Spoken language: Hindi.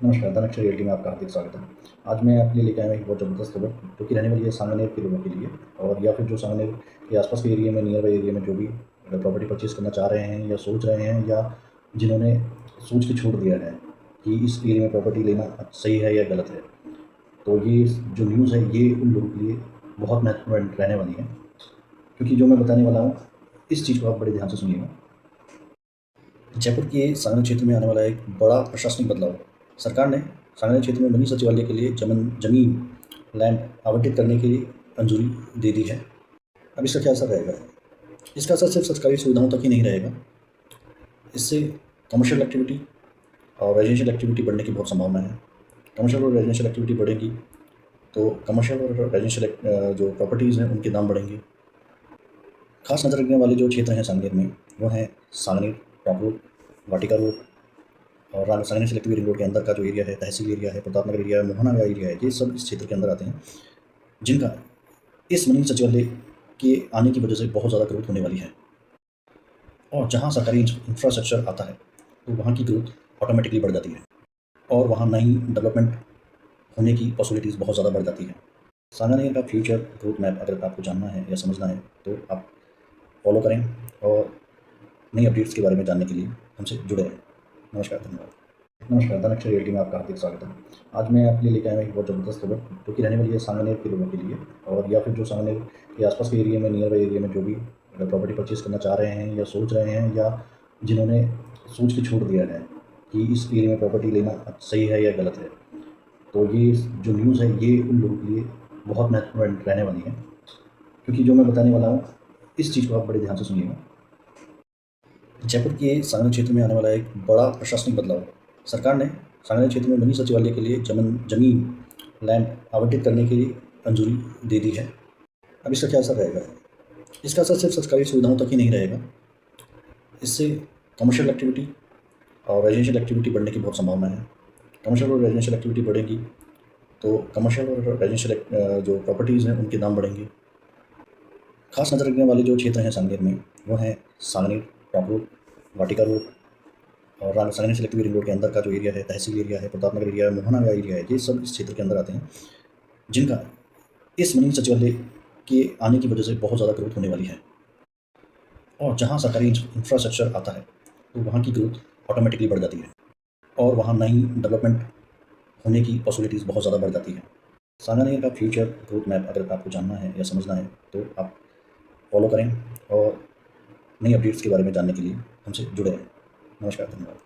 नमस्कार, धनक्षर रियल्टी में आपका हार्दिक स्वागत है। आज मैं आपके लिए लेके आया हूँ एक बहुत ज़बरदस्त खबर, जो कि रहने वाली है सांगनेर के लोगों के लिए, और या फिर जो सांगनेर के आसपास के एरिया में, नियर बाई एरिया में जो भी प्रॉपर्टी परचेज़ करना चाह रहे हैं या सोच रहे हैं, या जिन्होंने सोच के छोड़ दिया है कि इस एरिया में प्रॉपर्टी लेना सही है या गलत है। तो ये जो न्यूज़ है, ये उन लोगों के लिए बहुत महत्वपूर्ण रहने वाली है, क्योंकि जो मैं बताने वाला हूँ, इस चीज़ को आप बड़े ध्यान से सुनिएगा। जयपुर के सांगनेर क्षेत्र में आने वाला एक बड़ा प्रशासनिक बदलाव। सरकार ने सांगनेर क्षेत्र में मिनी सचिवालय के लिए ज़मीन लैंड आवंटित करने की मंजूरी दे दी है। अब इसका क्या असर रहेगा? इसका असर सिर्फ सरकारी सुविधाओं तक ही नहीं रहेगा। इससे कमर्शियल एक्टिविटी और रेजिडेंशियल एक्टिविटी बढ़ने की बहुत संभावना है। कमर्शियल और रेजिडेंशियल एक्टिविटी बढ़ेगी तो कमर्शियल और रेजिडेंशियल जो प्रॉपर्टीज़ हैं उनके दाम बढ़ेंगे। खास नज़र रखने वाले जो क्षेत्र हैं सांगनेर में, वो हैं सांगनेर, टॉप रोड, वाटिका रोड और सांगनेर सेलेक्टिव रिंग रोड के अंदर का जो एरिया है, तहसील एरिया है, प्रतापनगर एरिया है, मोहना का एरिया है, ये सब इस क्षेत्र के अंदर आते हैं, जिनका इस मिनी सचिवालय के आने की वजह से बहुत ज़्यादा ग्रोथ होने वाली है। और जहाँ सरकारी इंफ्रास्ट्रक्चर आता है तो वहाँ की ग्रोथ ऑटोमेटिकली बढ़ जाती है, और वहाँ नई डेवलपमेंट होने की पॉसिबिलिटीज़ बहुत ज़्यादा बढ़ जाती है। सांगनेर का फ्यूचर ग्रोथ मैप अगर आपको जानना है या समझना है तो आप फॉलो करें, और नई अपडेट्स के बारे में जानने के लिए हमसे जुड़े रहें। नमस्कार, धन्यवाद। नमस्कार, धनक्षर रियल्टी में आपका हार्दिक स्वागत है। आज मैं आपके लिए लेके आया हूँ एक बहुत ज़बरदस्त खबर, जो कि रहने वाली है सांगनेर के लोगों के लिए, और या फिर जो सांगनेर के आसपास के एरिया में, नियर बाई एरिया में जो भी प्रॉपर्टी परचेज़ करना चाह रहे हैं या सोच रहे हैं, या जिन्होंने सोच के छोड़ दिया है कि इस एरिया में प्रॉपर्टी लेना सही है या गलत है। तो ये जो न्यूज़ है, ये उन लोगों के लिए बहुत महत्वपूर्ण रहने वाली है, क्योंकि जो मैं बताने वाला हूँ, इस चीज़ को आप बड़े ध्यान से सुनिएगा। जयपुर के सांगनेर क्षेत्र में आने वाला एक बड़ा प्रशासनिक बदलाव। सरकार ने सांगनेर क्षेत्र में मिनी सचिवालय के लिए ज़मीन लैंड आवंटित करने की मंजूरी दे दी है। अब इसका क्या असर रहेगा? इसका असर सिर्फ सरकारी सुविधाओं तक ही नहीं रहेगा। इससे कमर्शियल एक्टिविटी और रेजिडेंशियल एक्टिविटी बढ़ने की बहुत संभावना है। कमर्शियल और रेजिडेंशियल एक्टिविटी बढ़ेगी तो कमर्शियल और रेजिडेंशियल जो प्रॉपर्टीज़ हैं उनके दाम बढ़ेंगे। खास नज़र रखने वाले जो क्षेत्र हैं सांगनेर में, वो हैं सांगनेर, टॉप रोड, वाटिका रोड और सांगनेर सेलेक्टिव रिंग रोड के अंदर का जो एरिया है, तहसील एरिया है, प्रतापनगर एरिया है, मोहना का एरिया है, ये सब इस क्षेत्र के अंदर आते हैं, जिनका इस मिनी सचिवालय के आने की वजह से बहुत ज़्यादा ग्रोथ होने वाली है। और जहाँ सरकारी इंफ्रास्ट्रक्चर आता है तो वहाँ की ग्रोथ ऑटोमेटिकली बढ़ जाती है, और वहाँ नई डेवलपमेंट होने की पॉसिबिलिटीज़ बहुत ज़्यादा बढ़ जाती है। सांगनेर का फ्यूचर ग्रोथ मैप अगर आपको जानना है या समझना है तो आप फॉलो करें, और नई अपडेट्स के बारे में जानने के लिए हमसे जुड़े रहें। नमस्कार, धन्यवाद।